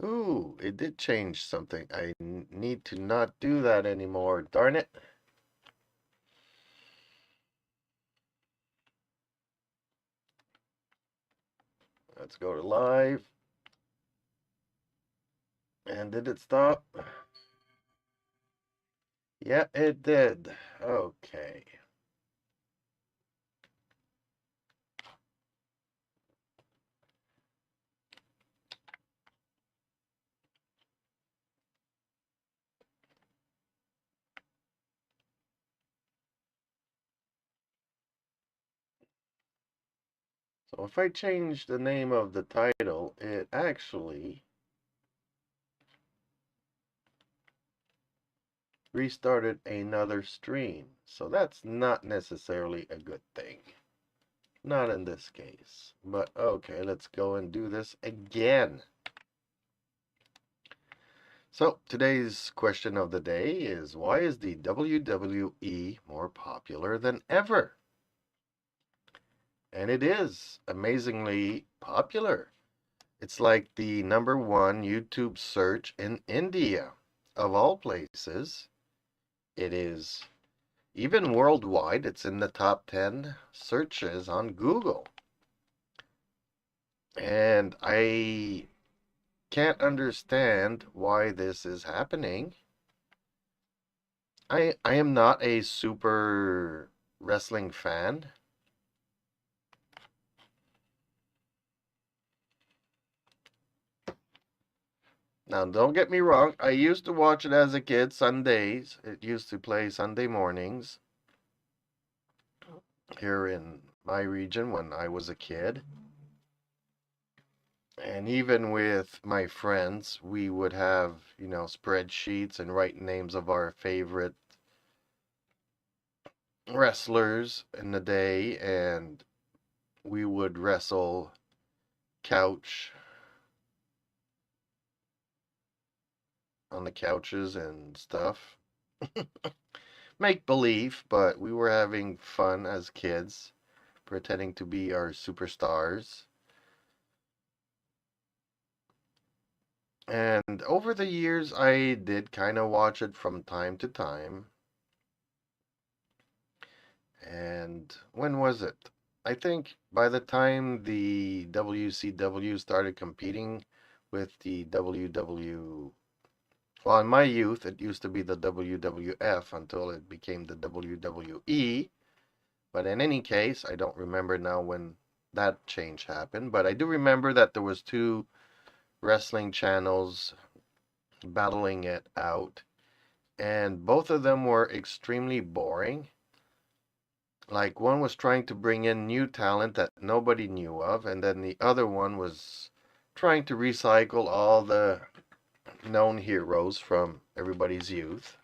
Ooh, it did change something. I need to not do that anymore. Darn it. Let's go to live. And did it stop? Yeah, it did. Okay. So if I change the name of the title, it actually restarted another stream. So that's not necessarily a good thing. Not in this case. But okay, let's go and do this again. So today's question of the day is, why is the WWE more popular than ever? And it is amazingly popular. It's like the #1 YouTube search in India. Of all places, it is. Even worldwide, it's in the top 10 searches on Google. And I can't understand why this is happening. I am not a super wrestling fan. Now, don't get me wrong, I used to watch it as a kid Sundays. It used to play Sunday mornings here in my region when I was a kid. And even with my friends, we would have, spreadsheets and write names of our favorite wrestlers in the day, and we would wrestle couch on the couches and stuff. Make believe, but we were having fun as kids, pretending to be our superstars. And over the years, I did kind of watch it from time to time. And when was it? I think by the time the WCW started competing with the WW, well, in my youth, it used to be the WWF until it became the WWE. But in any case, I don't remember now when that change happened. But I do remember that there was two wrestling channels battling it out, and both of them were extremely boring. Like one was trying to bring in new talent that nobody knew of, and then the other one was trying to recycle all the known heroes from everybody's youth.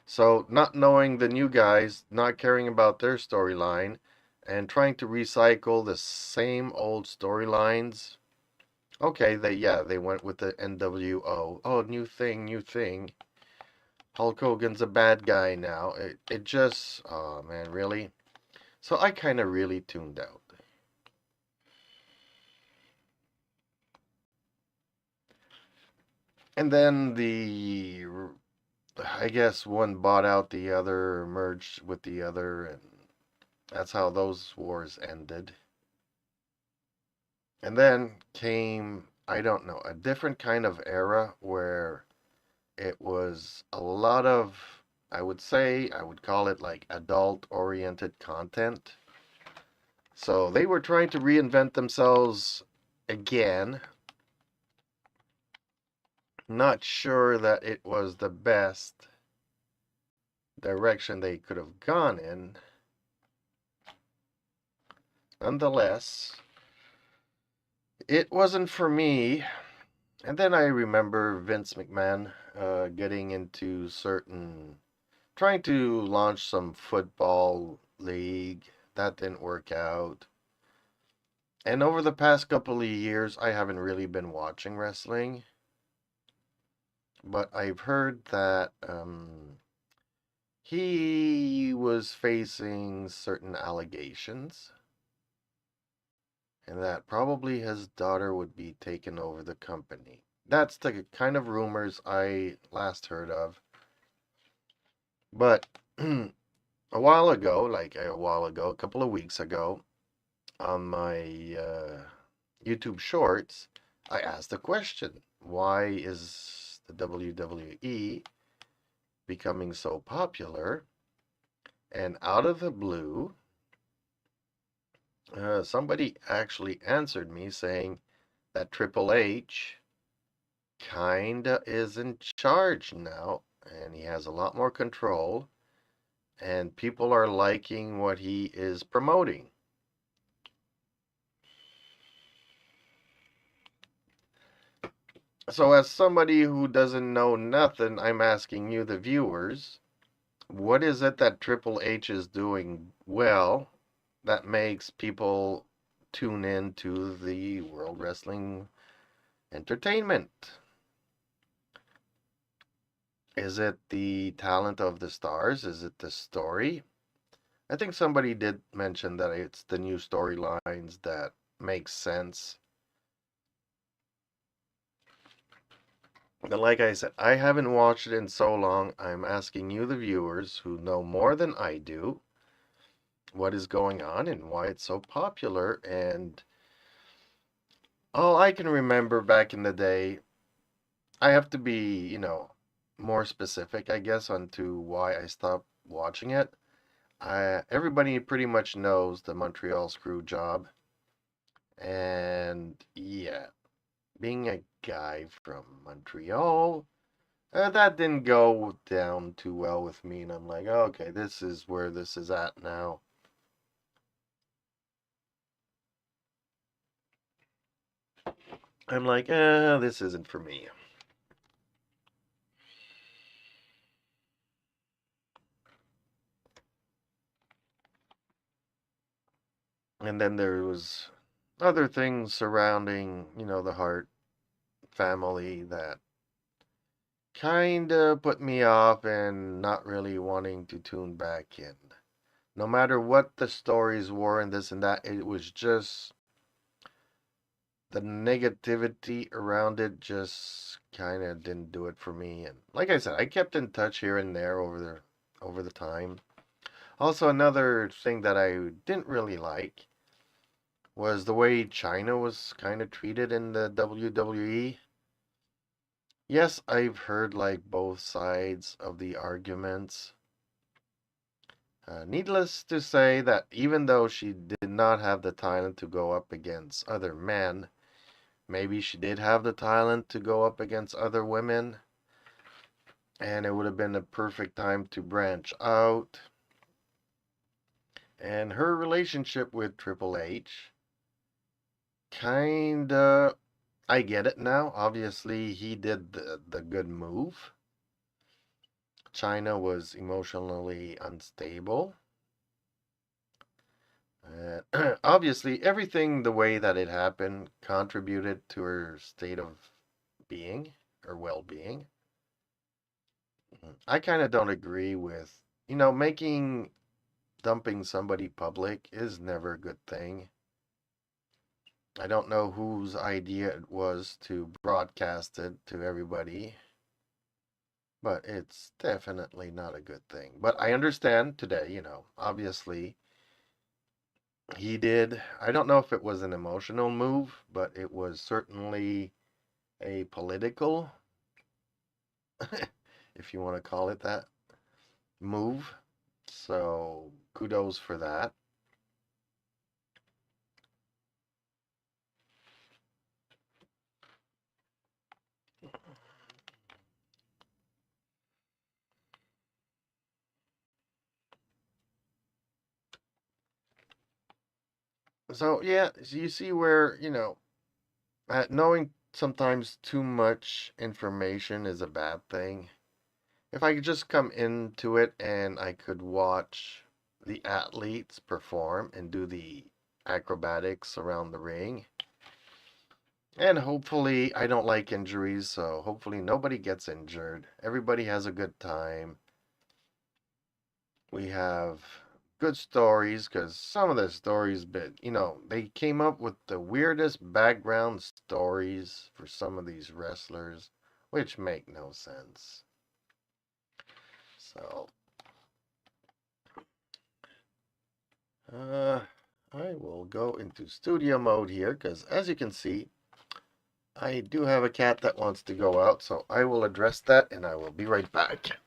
So, not knowing the new guys, not caring about their storyline, and trying to recycle the same old storylines. Okay, they went with the NWO. Oh, new thing, new thing. Hulk Hogan's a bad guy now. It just, oh man, really? So I kind of really tuned out. And then I guess one bought out the other, merged with the other, and that's how those wars ended. And then came, I don't know, a different kind of era where it was a lot of, I would call it like adult oriented content. So they were trying to reinvent themselves again. Not sure that it was the best direction they could have gone in. Nonetheless, it wasn't for me. And then I remember Vince McMahon getting into trying to launch some football league. That didn't work out. And over the past couple of years, I haven't really been watching wrestling. But I've heard that he was facing certain allegations. and that probably his daughter would be taking over the company. That's the kind of rumors I last heard of. But a while ago, a couple of weeks ago, on my YouTube Shorts, I asked a question. Why is the WWE becoming so popular? And out of the blue, somebody actually answered me saying that Triple H kinda is in charge now, and he has a lot more control, and people are liking what he is promoting. So, as somebody who doesn't know nothing, I'm asking you, the viewers, what is it that Triple H is doing well that makes people tune in to the World Wrestling Entertainment? Is it the talent of the stars? Is it the story? I think somebody did mention that it's the new storylines that make sense. But like I said, I haven't watched it in so long. I'm asking you, the viewers, who know more than I do, what is going on and why it's so popular. And all I can remember back in the day, I have to be, more specific, I guess, onto why I stopped watching it. Everybody pretty much knows the Montreal screw job. And yeah, being a guy from Montreal, that didn't go down too well with me. And I'm like, okay, this is where this is at now. I'm like, this isn't for me. And then there was other things surrounding, the Hart family that kind of put me off and not really wanting to tune back in. No matter what the stories were and this and that, it was just the negativity around it just kind of didn't do it for me. And like I said, I kept in touch here and there over the time. Also, another thing that I didn't really like was the way China was kind of treated in the WWE. Yes, I've heard like both sides of the arguments. Needless to say that even though she did not have the talent to go up against other men, maybe she did have the talent to go up against other women, and it would have been a perfect time to branch out. And her relationship with Triple H, kinda, I get it now. Obviously, he did the good move. China was emotionally unstable. Obviously, everything the way that it happened contributed to her state of being or well being. I kind of don't agree with, making dumping somebody public is never a good thing. I don't know whose idea it was to broadcast it to everybody, but it's definitely not a good thing. But I understand today, obviously he did. I don't know if it was an emotional move, but it was certainly a political, if you want to call it that, move. So kudos for that. So yeah, so you see where, knowing sometimes too much information is a bad thing. If I could just come into it and I could watch the athletes perform and do the acrobatics around the ring, and hopefully I don't like injuries, so hopefully nobody gets injured. Everybody has a good time. We have good stories, because some of the stories, but they came up with the weirdest background stories for some of these wrestlers, which make no sense. So, I will go into studio mode here, because as you can see, I do have a cat that wants to go out, so I will address that, and I will be right back.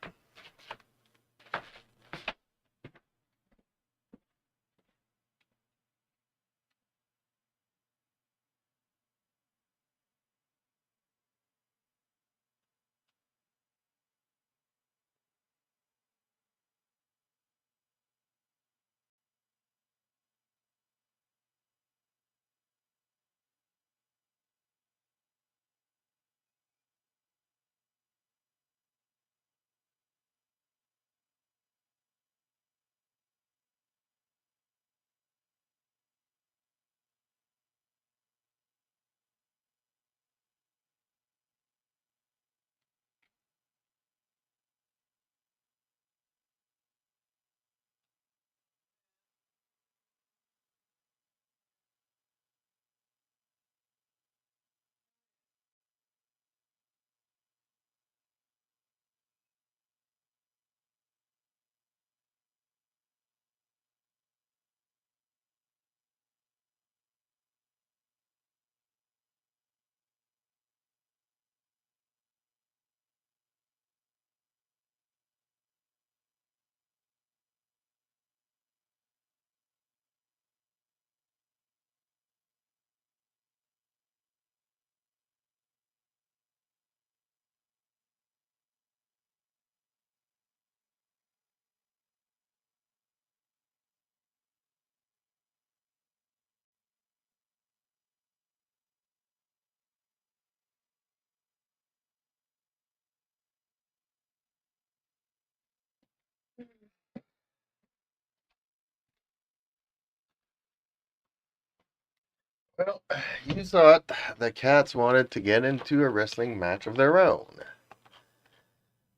Well, you saw it. The cats wanted to get into a wrestling match of their own.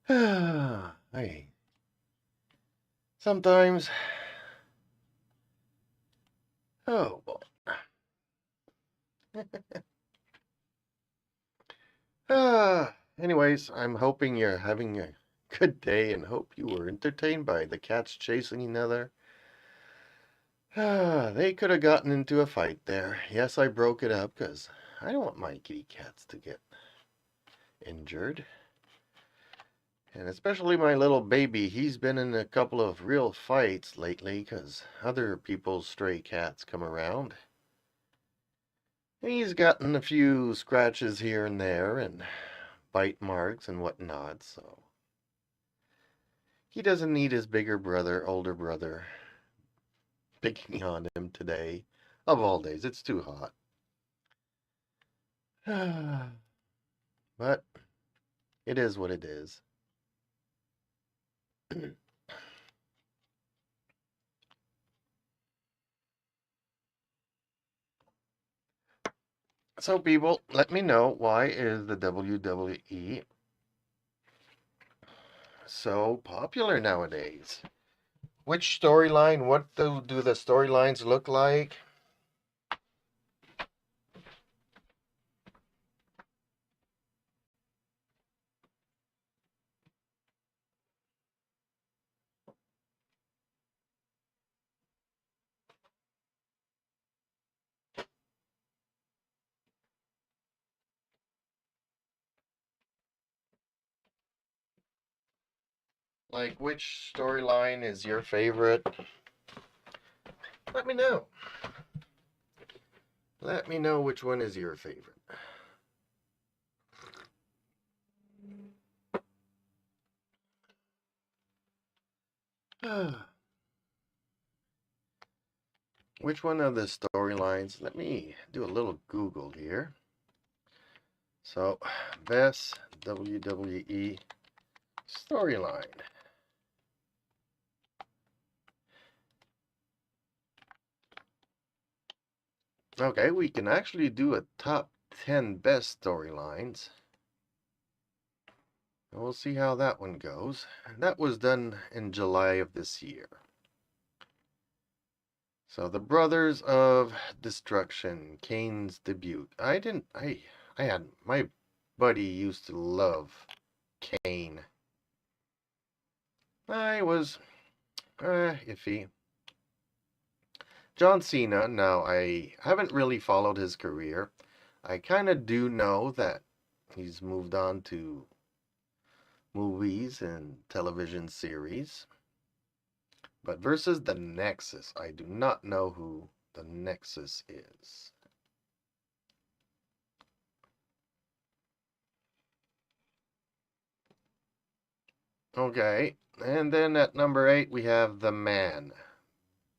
I sometimes. Oh boy. Anyways, I'm hoping you're having a good day and hope you were entertained by the cats chasing another. They could have gotten into a fight there. Yes, I broke it up because I don't want my kitty cats to get injured. And especially my little baby, he's been in a couple of real fights lately because other people's stray cats come around. And he's gotten a few scratches here and there and bite marks and whatnot, so he doesn't need his older brother, picking on him today. Of all days, it's too hot. But it is what it is. So people, let me know, why is the WWE so popular nowadays? Which storyline, what do the storylines look like? Like, which storyline is your favorite? Let me know. Let me know which one is your favorite. Which one of the storylines? Let me do a little Google here. So, best WWE storyline. Okay, we can actually do a top 10 best storylines. We'll see how that one goes. That was done in July of this year. So the Brothers of Destruction, Kane's debut. I had, my buddy used to love Kane. I was, iffy. John Cena, now I haven't really followed his career. I kind of do know that he's moved on to movies and television series. But versus the Nexus, I do not know who the Nexus is. Okay, and then at number 8 we have The Man.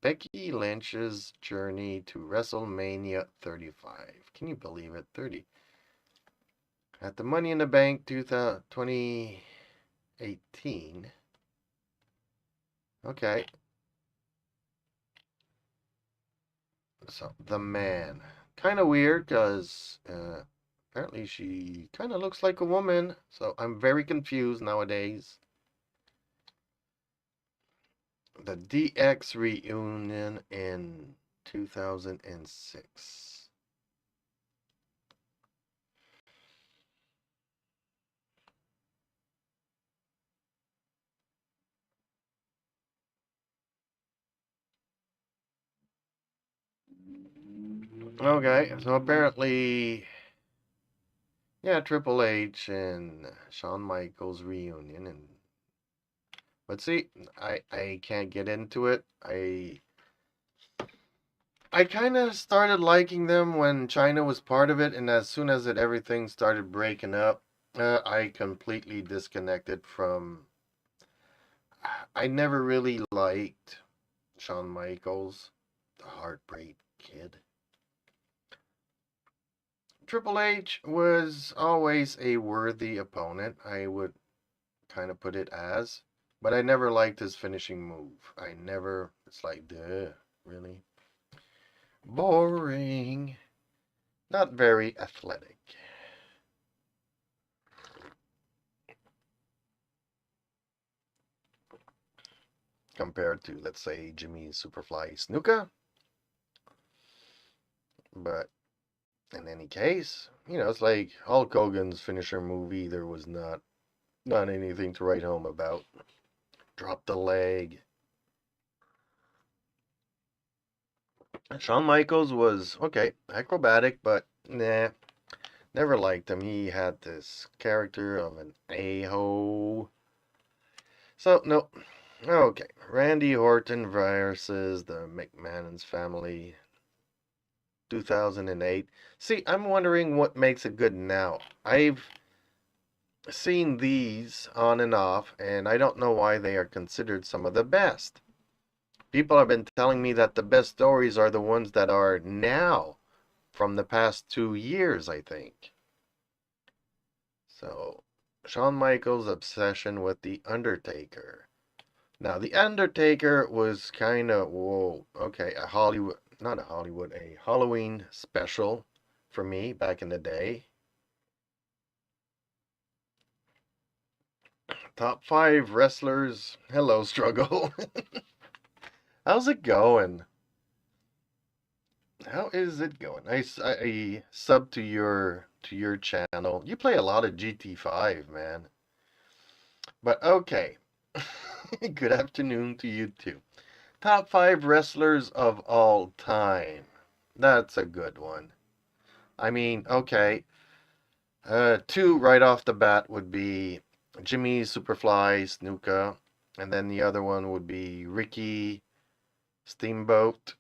Becky Lynch's journey to WrestleMania 35. Can you believe it? 30. At the Money in the Bank 2018. Okay. So, The Man. Kind of weird because apparently she kind of looks like a woman. So, I'm very confused nowadays. The DX reunion in 2006. Okay, so apparently, yeah, Triple H and Shawn Michaels reunion, and but see, I can't get into it. I kind of started liking them when China was part of it, and as soon as everything started breaking up, I completely disconnected from. I never really liked Shawn Michaels, the Heartbreak Kid. Triple H was always a worthy opponent, I would kind of put it as, but I never liked his finishing move. I never, it's like, duh, really? Boring. Not very athletic. Compared to, let's say, Jimmy Superfly Snuka. But in any case, it's like Hulk Hogan's finisher movie. There was not anything to write home about. Drop the leg. Shawn Michaels was okay, acrobatic, but nah, never liked him. He had this character of an a-hole. So no, okay. Randy Orton versus the McMahon's family, 2008. See, I'm wondering what makes it good now. I've seen these on and off, and I don't know why they are considered some of the best. People have been telling me that the best stories are the ones that are now from the past 2 years, I think. So, Shawn Michaels' obsession with The Undertaker. Now, The Undertaker was kind of, whoa, okay, a Halloween special for me back in the day. Top 5 wrestlers. Hello, struggle. How's it going? How is it going? I sub to your channel. You play a lot of GT5, man. But okay. Good afternoon to you too. Top 5 wrestlers of all time. That's a good one. I mean, okay. Two right off the bat would be Jimmy Superfly Snuka, and then the other one would be Ricky Steamboat.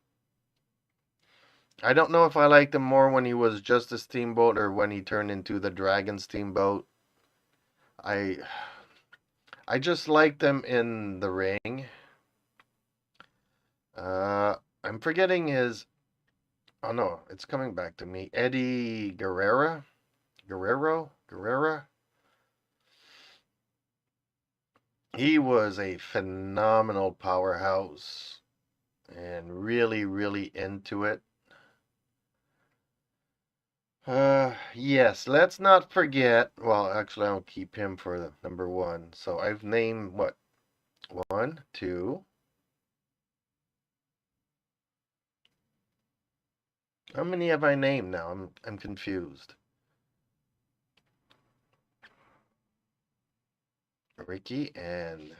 I don't know if I liked him more when he was just a steamboat or when he turned into the Dragon Steamboat. I I just liked him in the ring. I'm forgetting his. Oh no, it's coming back to me. Eddie Guerrera. He was a phenomenal powerhouse and really, really into it. Yes, let's not forget. Well, actually, I'll keep him for the number one. So I've named what? One, two, How many have I named now? I'm confused. Ricky and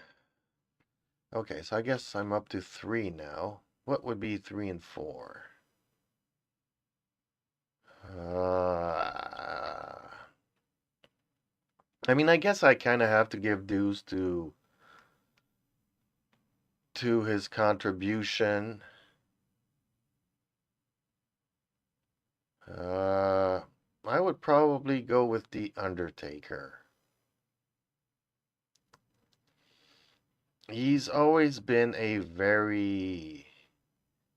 okay, so I guess I'm up to three now. What would be three and four? Uh, I mean, I guess I kind of have to give dues to his contribution. Uh, I would probably go with The Undertaker. He's always been a very,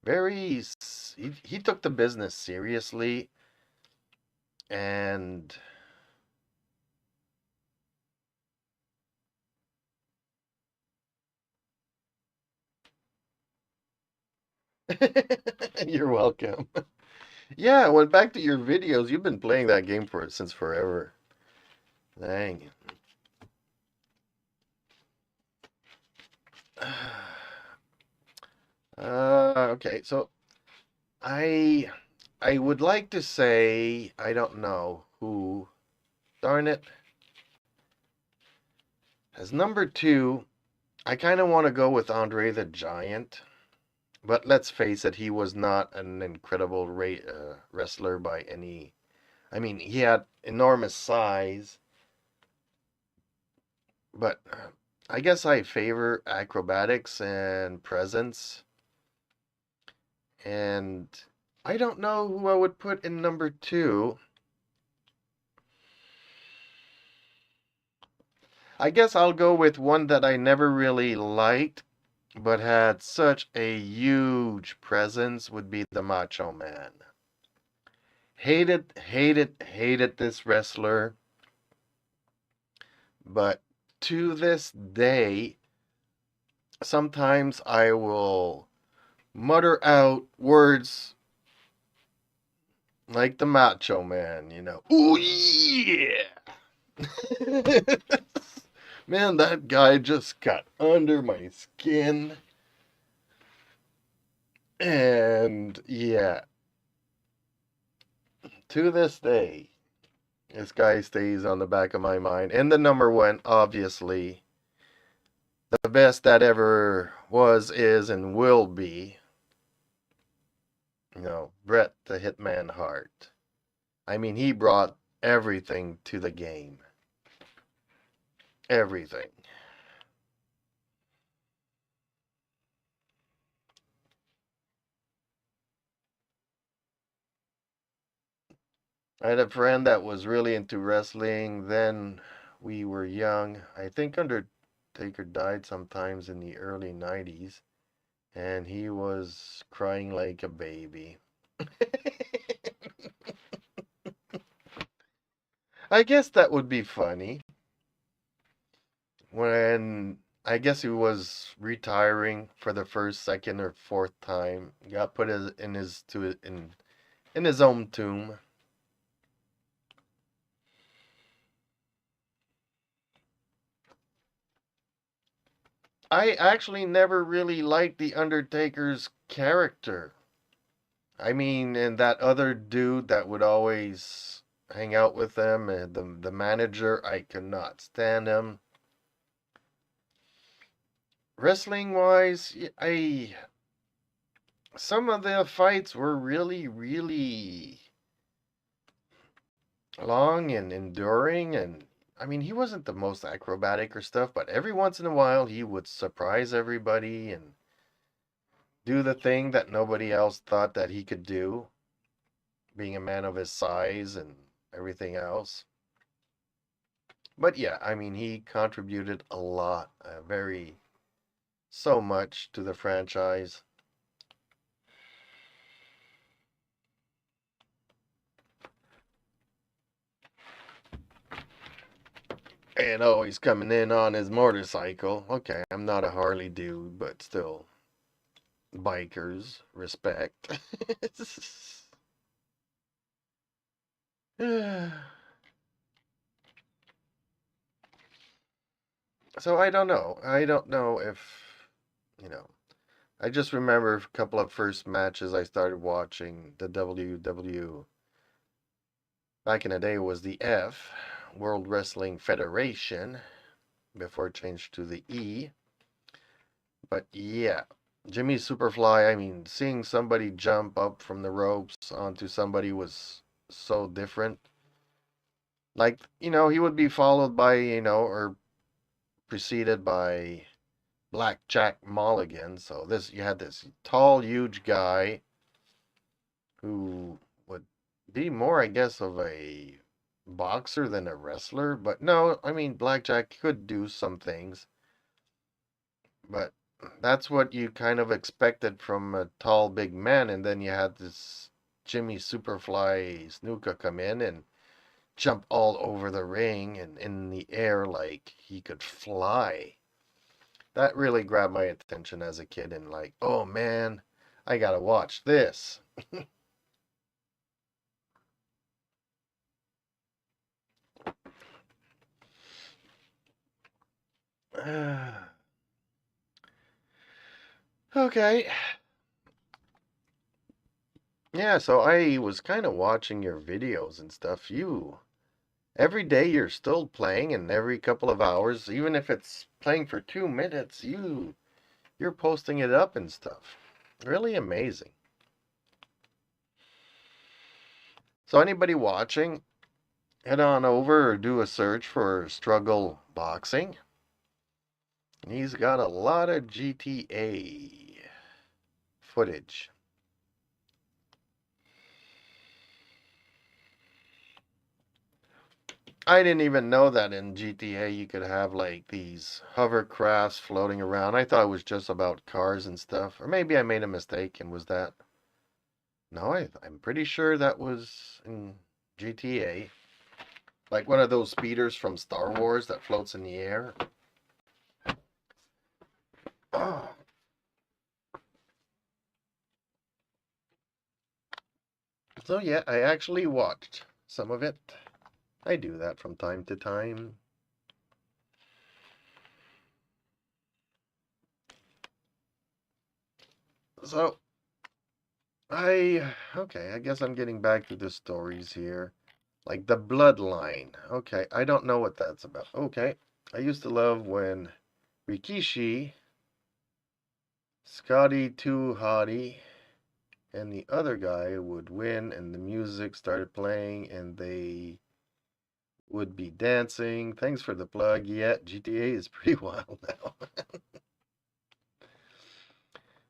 he took the business seriously and you're welcome. Yeah, well, back to your videos. You've been playing that game for since forever. Dang. Okay, so I I would like to say I don't know who. Darn it. As number two, I kind of want to go with Andre the Giant, but let's face it, he was not an incredible wrestler by any. I mean, he had enormous size, but I guess I favor acrobatics and presence. And I don't know who I would put in number two. I guess I'll go with one that I never really liked, but had such a huge presence would be the Macho Man. Hated this wrestler, but to this day, sometimes I will mutter out words like the Macho Man, you know. Ooh yeah! Man, that guy just got under my skin. And yeah, to this day, this guy stays on the back of my mind. And the number one, obviously, the best that ever was, is, and will be, Bret the Hitman Hart. I mean, he brought everything to the game. Everything. I had a friend that was really into wrestling. Then we were young. I think Undertaker died sometimes in the early 90s, and he was crying like a baby. I guess that would be funny. When I guess he was retiring for the first, second, or fourth time, got put in his own tomb. I actually never really liked the Undertaker's character. I mean, and that other dude that would always hang out with them, and the manager, I could not stand him. Wrestling wise, I some of the fights were really long and enduring, and I mean, he wasn't the most acrobatic or stuff, but every once in a while he would surprise everybody and do the thing that nobody else thought that he could do, being a man of his size and everything else. But yeah, I mean, he contributed a lot, so much to the franchise. And always coming in on his motorcycle. Okay, I'm not a Harley dude, but still, bikers, respect. So I don't know. I don't know if, you know, I just remember a couple of first matches I started watching the WW. Back in the day, it was the F, World Wrestling Federation, before it changed to the E. But yeah, Jimmy Superfly, I mean, seeing somebody jump up from the ropes onto somebody was so different. Like, he would be followed by, or preceded by Blackjack Mulligan. So you had this tall, huge guy who would be more, I guess, of a boxer than a wrestler. But no, I mean, Blackjack could do some things, but that's what you kind of expected from a tall, big man. And then you had this Jimmy Superfly Snuka come in and jump all over the ring and in the air like he could fly. That really grabbed my attention as a kid and like, oh man, I gotta watch this. Okay. Yeah, so I was kind of watching your videos and stuff. Every day you're still playing, and every couple of hours, even if it's playing for 2 minutes, you're posting it up and stuff. Really amazing. So anybody watching, head on over or do a search for Struggle Boxing. He's got a lot of GTA footage. I didn't even know that in GTA you could have like these hovercrafts floating around. I thought it was just about cars and stuff. Or maybe I made a mistake and was that. No, I'm pretty sure that was in GTA. Like one of those speeders from Star Wars that floats in the air. Oh. So yeah, I actually watched some of it. I do that from time to time. So okay, I guess I'm getting back to the stories here. Like the bloodline. Okay, I don't know what that's about. Okay, I used to love when Rikishi, Scotty Too Hottie, and the other guy would win, and the music started playing, and they would be dancing. Thanks for the plug. Yeah, GTA is pretty wild now.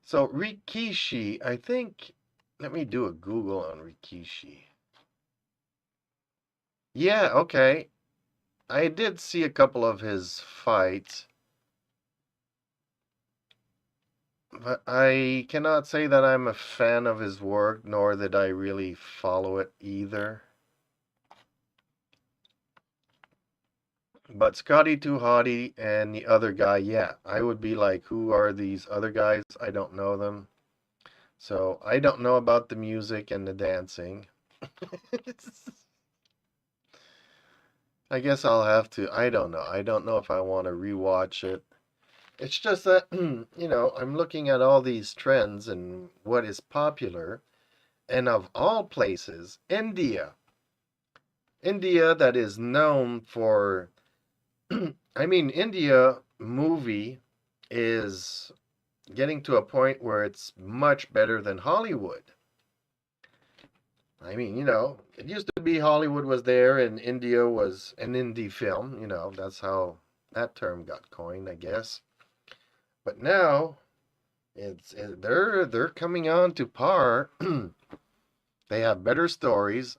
So Rikishi, I think. Let me do a Google on Rikishi. Yeah, okay. I did see a couple of his fights, but I cannot say that I'm a fan of his work, nor that I really follow it either. But Scotty Too Hottie and the other guy, yeah, I would be like, who are these other guys? I don't know them. So I don't know about the music and the dancing. I guess I'll have to. I don't know. I don't know if I want to rewatch it. It's just that, I'm looking at all these trends and what is popular. And of all places, India. India that is known for, I mean, India movie is getting to a point where it's much better than Hollywood. I mean, it used to be Hollywood was there and India was an indie film. That's how that term got coined, I guess. But now they're coming on to par. They have better stories.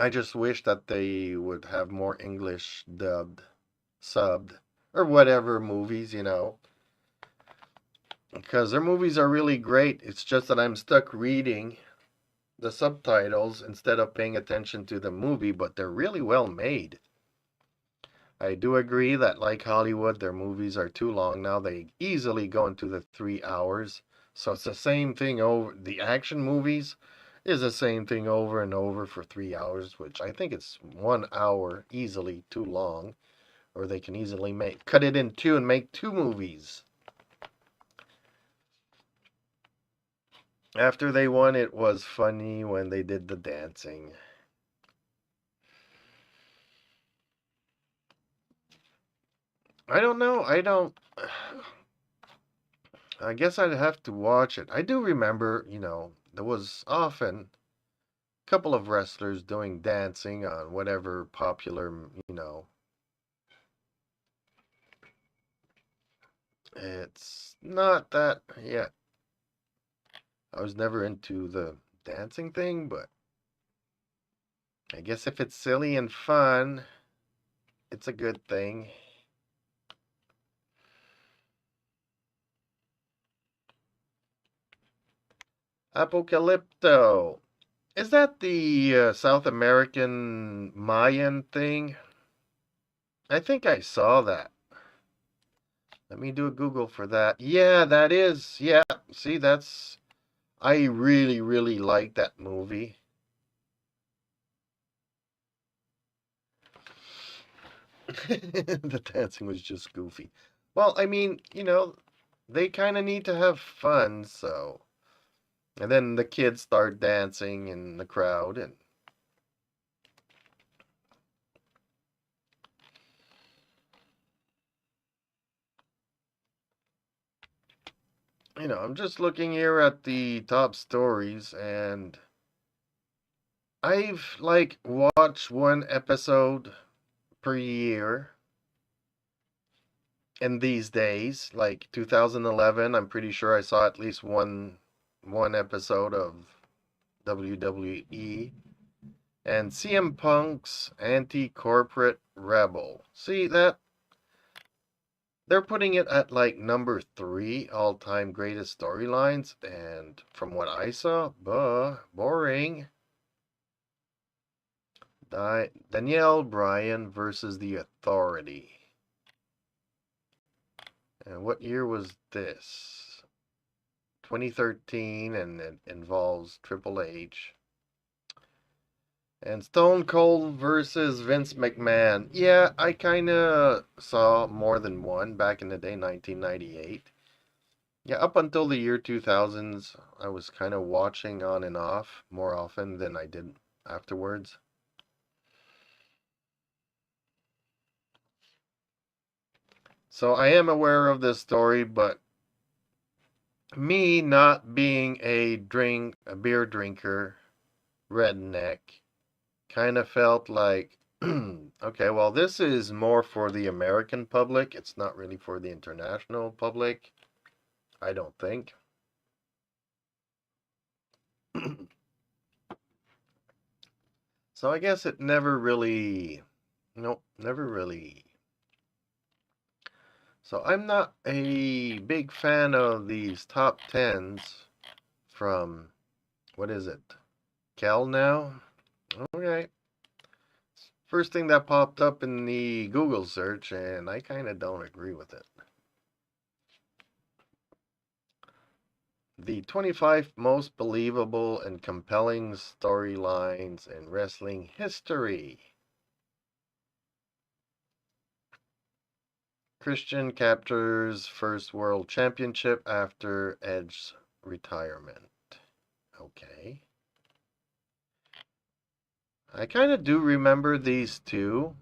I just wish that they would have more English dubbed, subbed, or whatever movies. Because their movies are really great. It's just that I'm stuck reading the subtitles instead of paying attention to the movie, but they're really well made. I do agree that, like Hollywood, their movies are too long now. They easily go into the 3 hours. So it's the same thing over. The action movies is the same thing over and over for 3 hours, which I think it's 1 hour easily too long. Or they can easily cut it in two and make two movies. After they won, it was funny when they did the dancing. I don't know. I don't. I guess I'd have to watch it. I do remember, there was often a couple of wrestlers doing dancing on whatever popular, it's not that, yeah, I was never into the dancing thing, but I guess if it's silly and fun, it's a good thing. Apocalypto. Is that the South American Mayan thing? I think I saw that. Let me do a Google for that. Yeah, that is. Yeah, see, that's. I really, really like that movie. The dancing was just goofy. Well, I mean, they kind of need to have fun, so. And then the kids start dancing in the crowd, and I'm just looking here at the top stories, and I've like watched one episode per year in these days. Like 2011, I'm pretty sure I saw at least one episode of WWE and CM Punk's Anti-Corporate Rebel. See that they're putting it at like number 3 all-time greatest storylines, and from what I saw, boring. Danielle Bryan versus the Authority. And what year was this? 2013, and it involves Triple H. And Stone Cold versus Vince McMahon. Yeah, I kind of saw more than one back in the day, 1998. Yeah, up until the year 2000s, I was kind of watching on and off more often than I did afterwards. So I am aware of this story, but me not being a beer drinker, redneck, kind of felt like, okay, well, this is more for the American public. It's not really for the international public, I don't think. So I guess it never really, nope, never really. So I'm not a big fan of these top tens from, what is it, Cal now? Okay. First thing that popped up in the Google search, and I kind of don't agree with it. The 25 most believable and compelling storylines in wrestling history. Christian captures first world championship after Edge's retirement. Okay. I kind of do remember these two,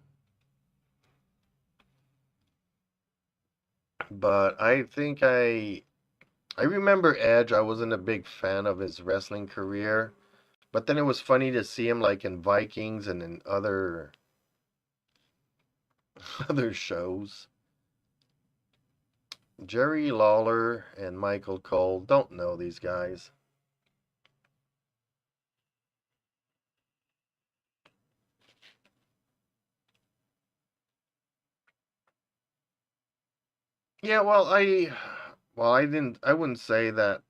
but I think I remember Edge. I wasn't a big fan of his wrestling career, but then it was funny to see him like in Vikings and in other other shows. Jerry Lawler and Michael Cole. Don't know these guys. Yeah, I wouldn't say that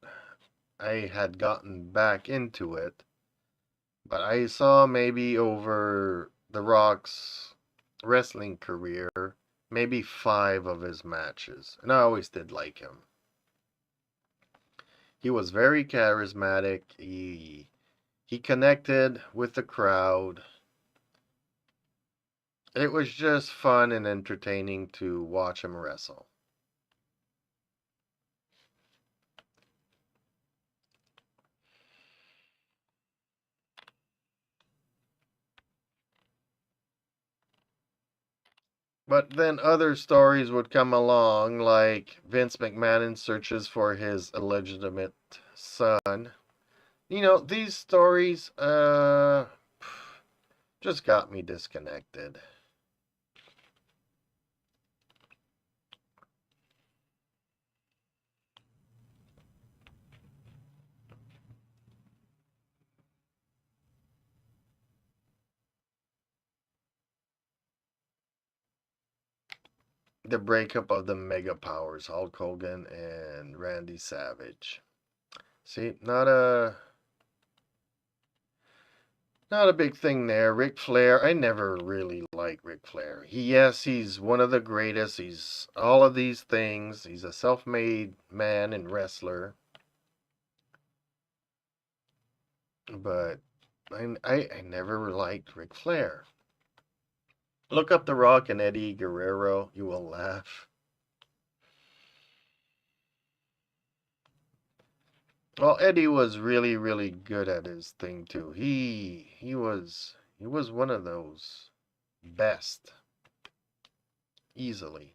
I had gotten back into it, but I saw maybe over The Rock's wrestling career, maybe 5 of his matches, and I always did like him. He was very charismatic. He connected with the crowd. It was just fun and entertaining to watch him wrestle. But then other stories would come along, like Vince McMahon searches for his illegitimate son. These stories just got me disconnected. The breakup of the mega powers, Hulk Hogan and Randy Savage. See, not a big thing there. Ric Flair, I never really liked Ric Flair. Yes, he's one of the greatest. He's all of these things. He's a self-made man and wrestler. But I never liked Ric Flair. Look up The Rock and Eddie Guerrero. You will laugh. Well, Eddie was really, really good at his thing too. He was one of those best, easily.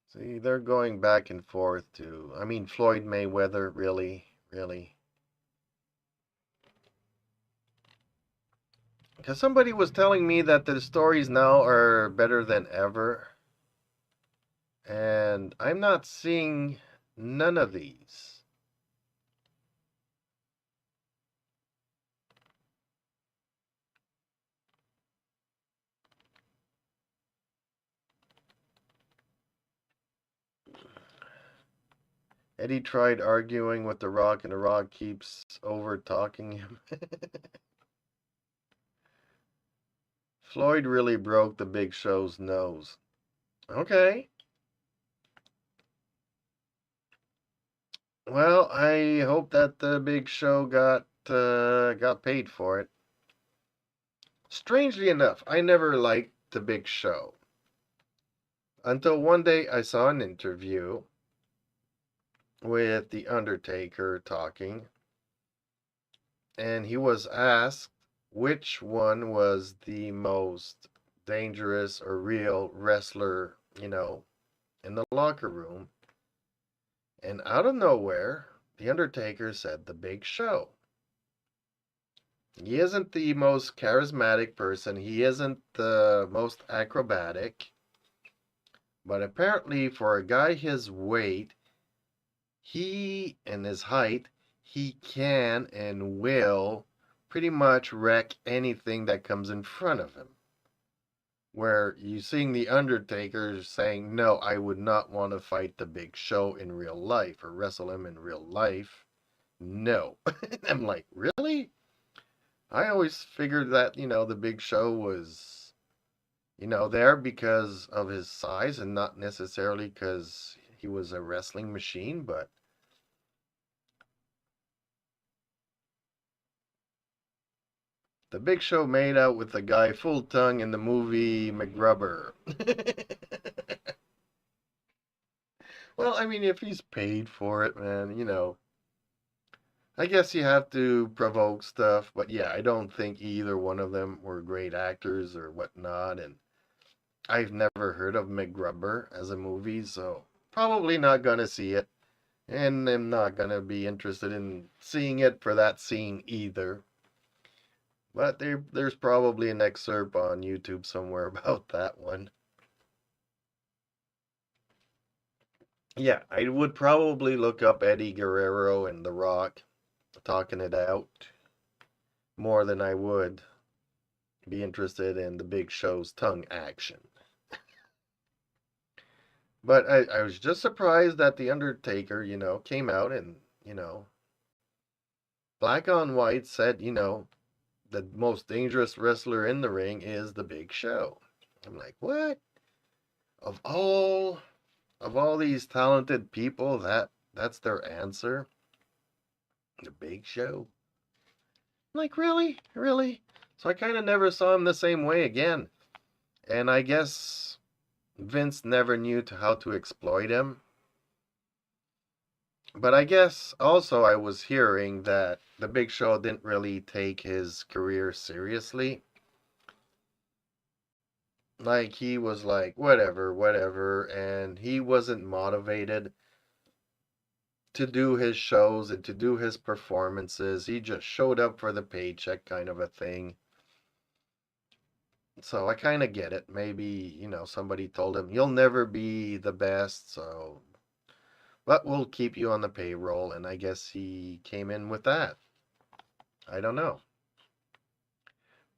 See, they're going back and forth to. I mean, Floyd Mayweather, really, really. Because somebody was telling me that the stories now are better than ever, and I'm not seeing none of these. Eddie tried arguing with The Rock, and The Rock keeps over talking him. Floyd really broke the Big Show's nose. Okay. Well, I hope that the Big Show got paid for it. Strangely enough, I never liked the Big Show until one day I saw an interview with the Undertaker talking, and he was asked which one was the most dangerous or real wrestler, in the locker room. And out of nowhere, the Undertaker said the Big Show. He isn't the most charismatic person, he isn't the most acrobatic, but apparently for a guy his weight, he and his height, he can and will pretty much wreck anything that comes in front of him. Where you seeing the Undertaker saying, "No, I would not want to fight the Big Show in real life or wrestle him in real life." No. I'm like, really? I always figured that, the Big Show was, there because of his size and not necessarily because he was a wrestling machine, but the Big Show made out with the guy full tongue in the movie McGrubber. Well, I mean, if he's paid for it, man, I guess you have to provoke stuff, but yeah, I don't think either one of them were great actors or whatnot, and I've never heard of McGrubber as a movie, so probably not gonna see it, and I'm not gonna be interested in seeing it for that scene either. But there's probably an excerpt on YouTube somewhere about that one. Yeah, I would probably look up Eddie Guerrero and The Rock talking it out more than I would be interested in the Big Show's tongue action. But I was just surprised that The Undertaker, came out and, black on white said, the most dangerous wrestler in the ring is the Big Show. I'm like, what? Of all these talented people, that's their answer? The Big Show? I'm like, really? Really? So I kind of never saw him the same way again. And I guess Vince never knew how to exploit him. But I guess also I was hearing that the Big Show didn't really take his career seriously. Like he was like, whatever, whatever, and he wasn't motivated to do his shows and to do his performances. He just showed up for the paycheck kind of a thing. So I kind of get it. Maybe, somebody told him, you'll never be the best, but we'll keep you on the payroll. And I guess he came in with that. I don't know.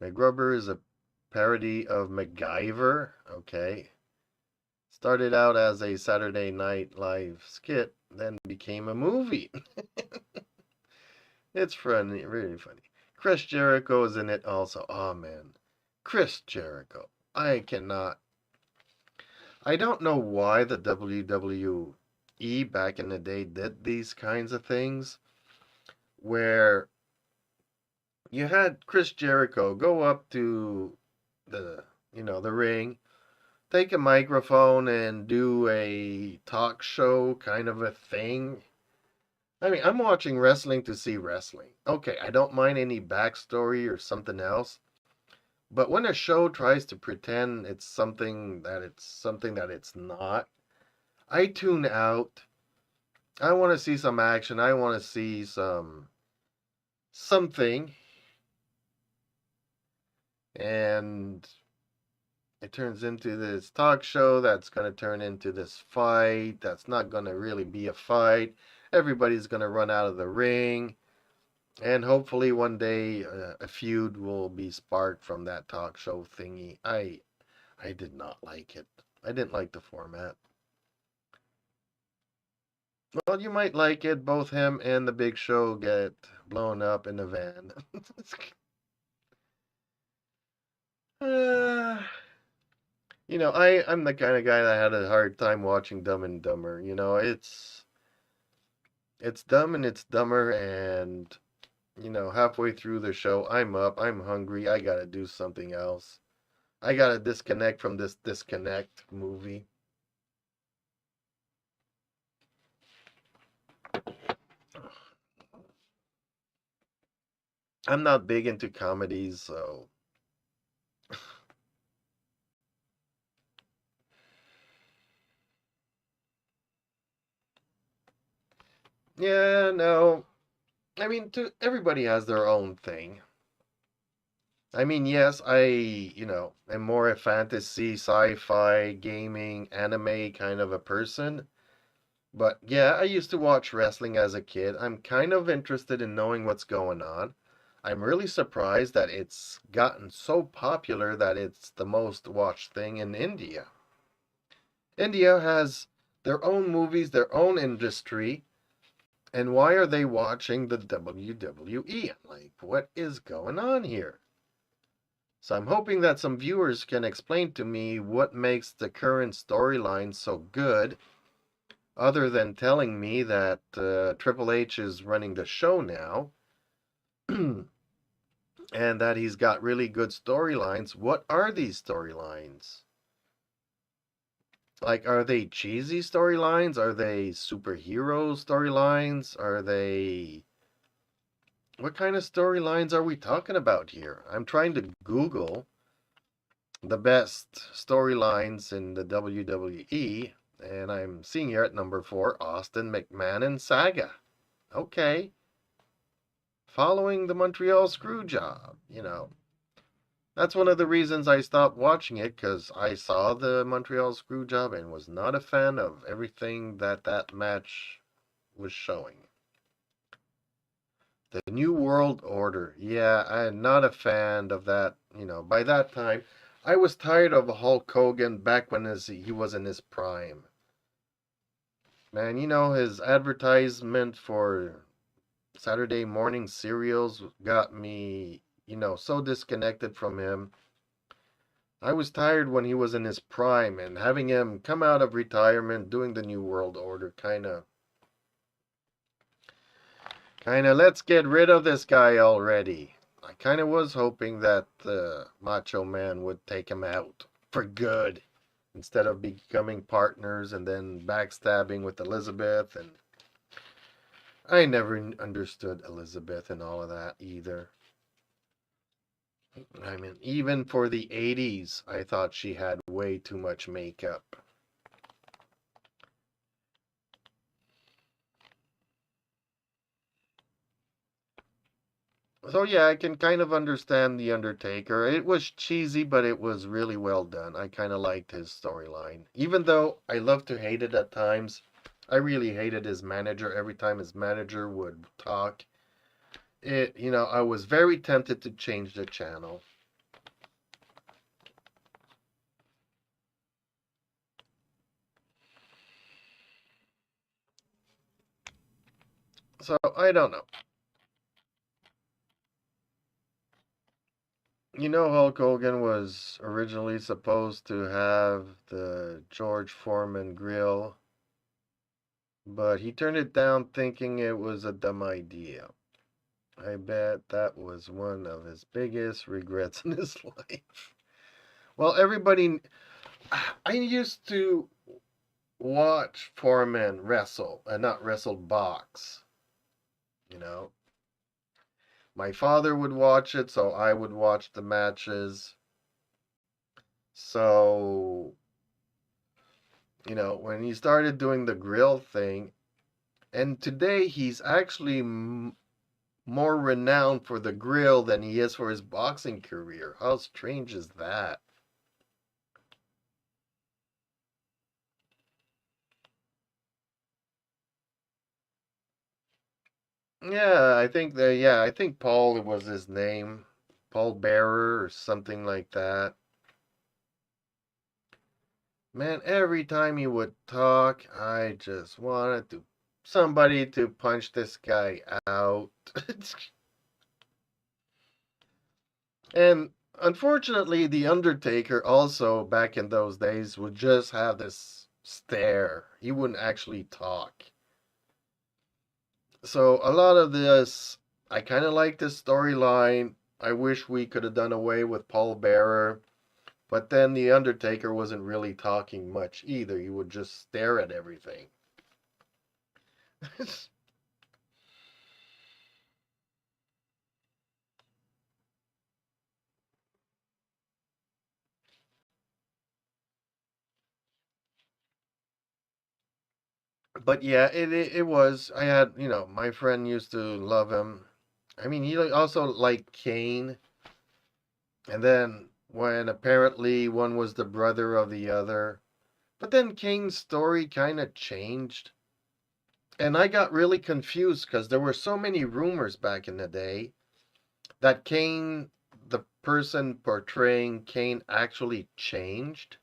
McGrubber is a parody of MacGyver. Okay. Started out as a Saturday Night Live skit, then became a movie. It's funny, really funny. Chris Jericho is in it also. Oh man. Chris Jericho. I cannot. I don't know why the WWE back in the day did these kinds of things where you had Chris Jericho go up to the ring, take a microphone and do a talk show kind of a thing. I mean, I'm watching wrestling to see wrestling. Okay, I don't mind any backstory or something else. But when a show tries to pretend it's something that it's not, I tune out. I want to see some action. I want to see something, and it turns into this talk show that's going to turn into this fight that's not going to really be a fight. Everybody's going to run out of the ring, and hopefully one day a feud will be sparked from that talk show thingy. I did not like it. I didn't like the format. Well, you might like it. Both him and the Big Show get blown up in a van. uh, I'm the kind of guy that had a hard time watching Dumb and Dumber. It's dumb and it's dumber, and halfway through the show, I'm up, I'm hungry, I gotta do something else. I gotta disconnect from this disconnect movie. I'm not big into comedies, so yeah, no. I mean, everybody has their own thing. I mean, yes, am more a fantasy, sci-fi, gaming, anime kind of a person. But yeah, I used to watch wrestling as a kid. I'm kind of interested in knowing what's going on. I'm really surprised that it's gotten so popular that it's the most watched thing in India. India has their own movies, their own industry, and why are they watching the WWE? Like, what is going on here? So I'm hoping that some viewers can explain to me what makes the current storyline so good, other than telling me that Triple H is running the show now and that he's got really good storylines. What are these storylines? Like, are they cheesy storylines? Are they superhero storylines? Are they. What kind of storylines are we talking about here? I'm trying to Google the best storylines in the WWE, and I'm seeing here at number 4 Austin McMahon saga. Okay. Following the Montreal Screwjob. That's one of the reasons I stopped watching it, because I saw the Montreal Screwjob and was not a fan of everything that match was showing. The New World Order. Yeah, I'm not a fan of that. By that time, I was tired of Hulk Hogan back when he was in his prime. Man, his advertisement for Saturday morning cereals got me, so disconnected from him. I was tired when he was in his prime, and having him come out of retirement doing the New World Order kind of let's get rid of this guy already. I kind of was hoping that Macho Man would take him out for good instead of becoming partners and then backstabbing with Elizabeth. And I never understood Elizabeth and all of that either. I mean, even for the 80s, I thought she had way too much makeup. So yeah, I can kind of understand The Undertaker. It was cheesy, but it was really well done. I kind of liked his storyline. Even though I love to hate it at times, I really hated his manager every time his manager would talk. I was very tempted to change the channel. So I don't know. Hulk Hogan was originally supposed to have the George Foreman grill, but he turned it down thinking it was a dumb idea. I bet that was one of his biggest regrets in his life. Well, everybody, I used to watch Foreman wrestle, and not wrestle, box. You know, my father would watch it, so I would watch the matches. So, when he started doing the grill thing, and today he's actually more renowned for the grill than he is for his boxing career. How strange is that? I think Paul was his name. Paul Bearer or something like that. Man, every time he would talk, I just wanted somebody to punch this guy out. And unfortunately, The Undertaker also back in those days would just have this stare. He wouldn't actually talk. So a lot of this, I kind of like this storyline. I wish we could have done away with Paul Bearer. But then The Undertaker wasn't really talking much either. He would just stare at everything. But yeah, it was. I had, my friend used to love him. I mean, he also liked Kane. And then when apparently one was the brother of the other. But then Kane's story kind of changed. And I got really confused because there were so many rumors back in the day that Kane, the person portraying Kane, actually changed.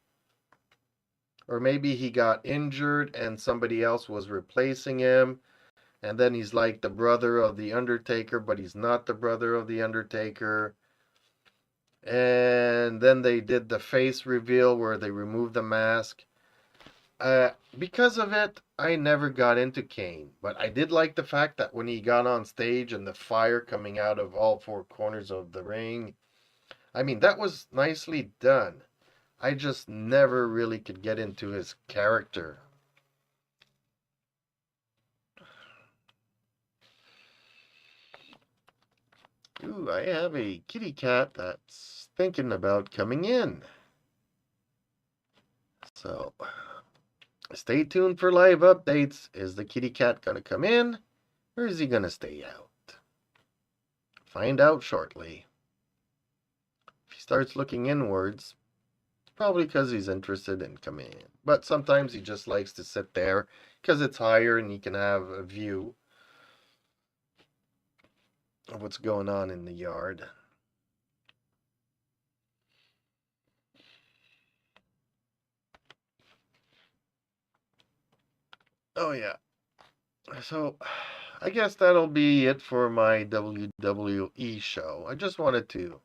Or maybe he got injured and somebody else was replacing him. And then he's like the brother of The Undertaker, but he's not the brother of The Undertaker. And then they did the face reveal where they removed the mask. Because of it, I never got into Kane. But I did like the fact that when he got on stage and the fire coming out of all four corners of the ring, I mean, that was nicely done. I just never really could get into his character. Ooh, I have a kitty cat that's thinking about coming in. So stay tuned for live updates. Is the kitty cat going to come in or is he going to stay out? Find out shortly. If he starts looking inwards, probably because he's interested in coming in. But sometimes he just likes to sit there because it's higher and he can have a view of what's going on in the yard. Oh, yeah. So, I guess that'll be it for my WWE show. I just wanted to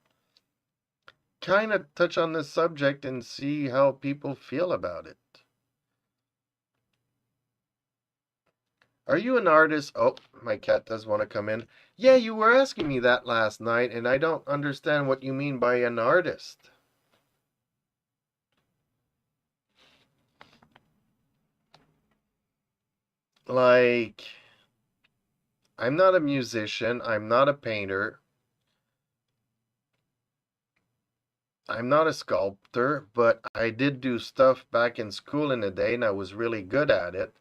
kind of touch on this subject and see how people feel about it. Are you an artist? Oh, my cat does want to come in. Yeah, you were asking me that last night, and I don't understand what you mean by an artist. Like, I'm not a musician. I'm not a painter. I'm not a sculptor, but I did do stuff back in school in the day and I was really good at it.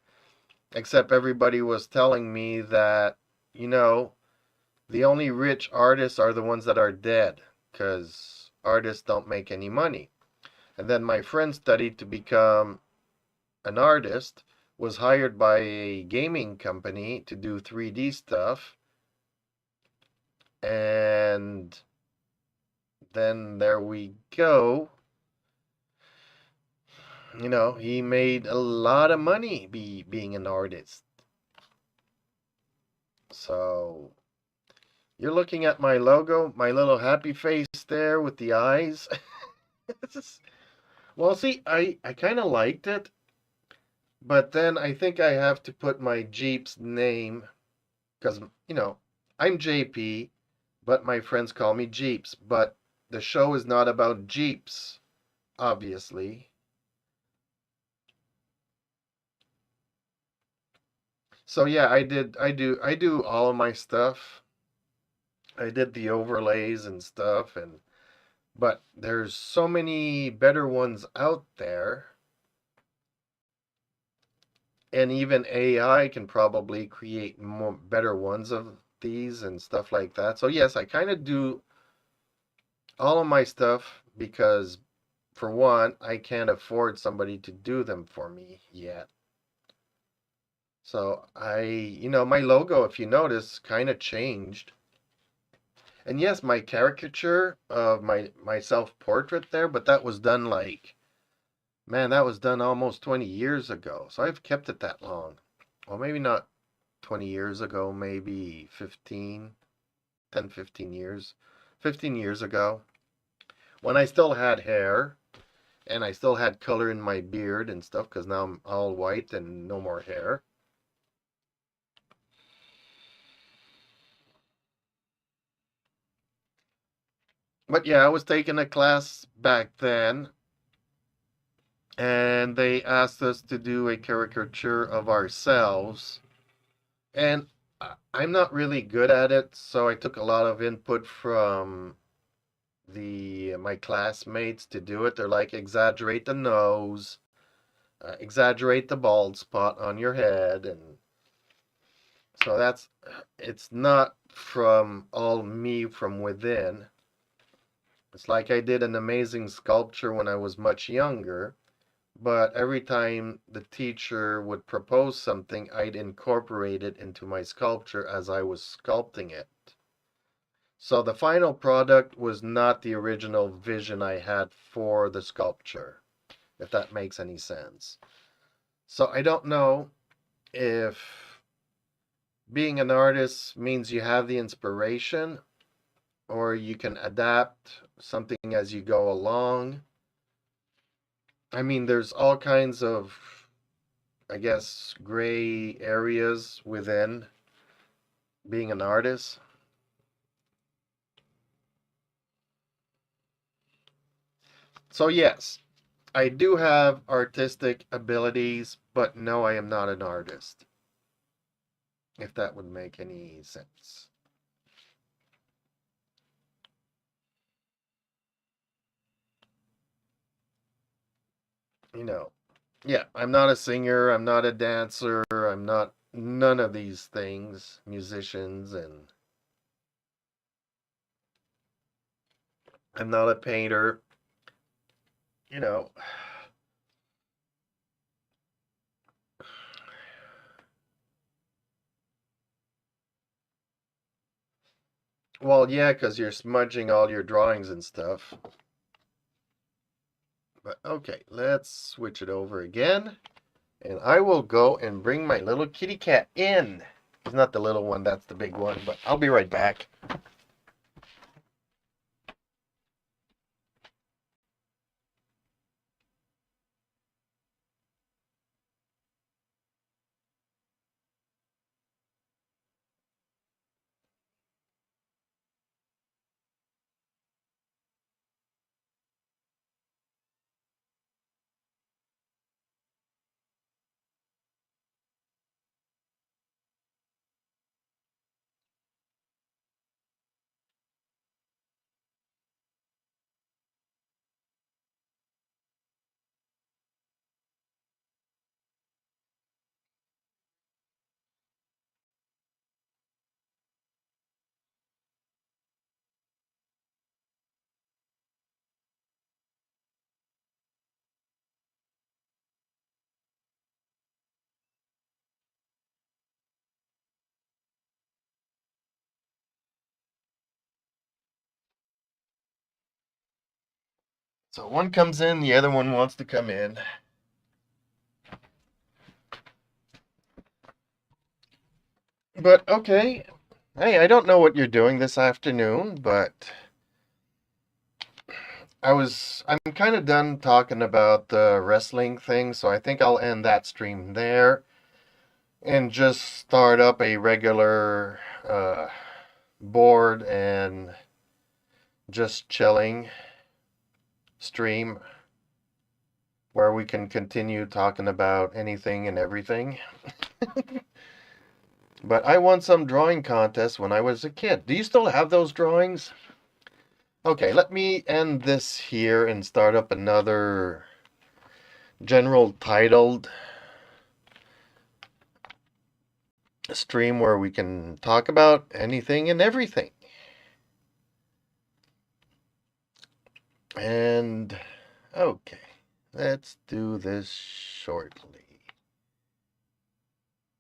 Except everybody was telling me that, you know, the only rich artists are the ones that are dead because artists don't make any money. And then my friend studied to become an artist, was hired by a gaming company to do 3D stuff, and then there we go. You know, he made a lot of money being an artist. So you're looking at my logo, my little happy face there with the eyes. Well, see, I kind of liked it, but then I think I have to put my Jeep's name because, you know, I'm JP, but my friends call me Jeeps. But the show is not about Jeeps, obviously. So yeah, I do all of my stuff. I did the overlays and stuff and but there's so many better ones out there. And even AI can probably create more better ones of these and stuff like that. So yes, I kind of do all of my stuff because for one, I can't afford somebody to do them for me yet. So my logo, if you notice, kind of changed. And yes, my caricature of my self-portrait there, but that was done like, man, that was done almost 20 years ago. So I've kept it that long. Well, maybe not 20 years ago, maybe 15, 10, 15 years. 15 years ago, when I still had hair and I still had color in my beard and stuff, because now I'm all white and no more hair. But yeah, I was taking a class back then, and they asked us to do a caricature of ourselves. And I'm not really good at it, so I took a lot of input from the my classmates to do it. They're like, exaggerate the nose, exaggerate the bald spot on your head, and so it's not from all me from within. It's like I did an amazing sculpture when I was much younger, but every time the teacher would propose something, I'd incorporate it into my sculpture as I was sculpting it. So the final product was not the original vision I had for the sculpture, if that makes any sense. So I don't know if being an artist means you have the inspiration or you can adapt something as you go along. I mean, there's all kinds of, I guess, gray areas within being an artist. So, yes, I do have artistic abilities, but no, I am not an artist, if that would make any sense. You know, yeah, I'm not a singer, I'm not a dancer, I'm not none of these things, musicians, and I'm not a painter. You know, well, yeah, because you're smudging all your drawings and stuff. But okay, let's switch it over again. And I will go and bring my little kitty cat in. He's not the little one, that's the big one, but I'll be right back. So one comes in, the other one wants to come in. But okay. Hey, I don't know what you're doing this afternoon, but I'm kind of done talking about the wrestling thing, so I think I'll end that stream there and just start up a regular board and just chilling stream where we can continue talking about anything and everything. But I won some drawing contests when I was a kid. Do you still have those drawings? Okay, let me end this here and start up another general titled stream where we can talk about anything and everything. And okay, let's do this shortly.